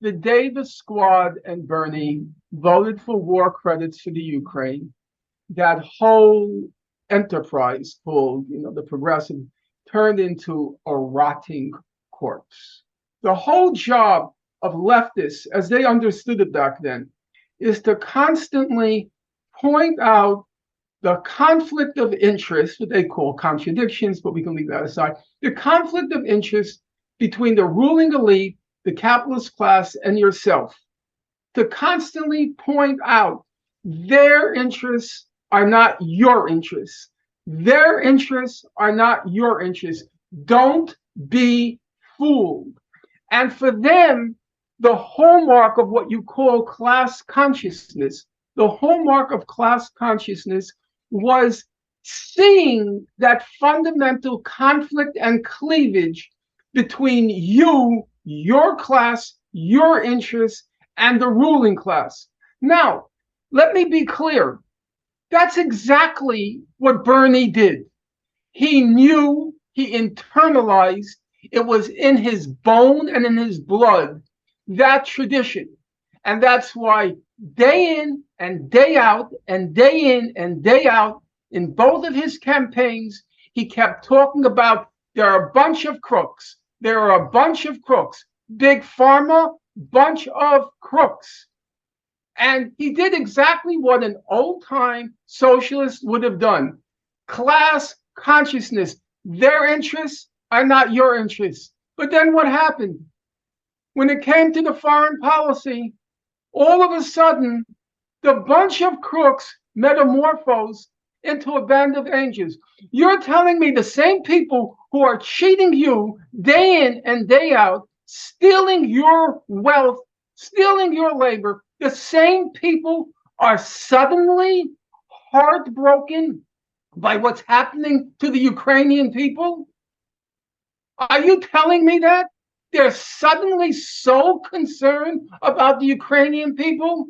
the day the squad and Bernie voted for war credits for the Ukraine, that whole enterprise called, the progressive, turned into a rotting corpse. The whole job of leftists, as they understood it back then, is to constantly point out the conflict of interest, what they call contradictions, but we can leave that aside, the conflict of interest between the ruling elite, the capitalist class, and yourself, to constantly point out their interests are not your interests. Their interests are not your interests. Don't be fooled. And for them, the hallmark of what you call class consciousness, the hallmark of class consciousness was seeing that fundamental conflict and cleavage between you, your class, your interests, and the ruling class. Now, let me be clear. That's exactly what Bernie did. He knew, he internalized, it was in his bone and in his blood, that tradition. And that's why day in and day out and day in and day out, in both of his campaigns, he kept talking about there are a bunch of crooks. There are a bunch of crooks. Big pharma, bunch of crooks. And he did exactly what an old-time socialist would have done. Class consciousness. Their interests are not your interests. But then what happened? When it came to the foreign policy, all of a sudden, the bunch of crooks metamorphosed into a band of angels. You're telling me the same people who are cheating you day in and day out, stealing your wealth, stealing your labor, the same people are suddenly heartbroken by what's happening to the Ukrainian people? Are you telling me that? They're suddenly so concerned about the Ukrainian people?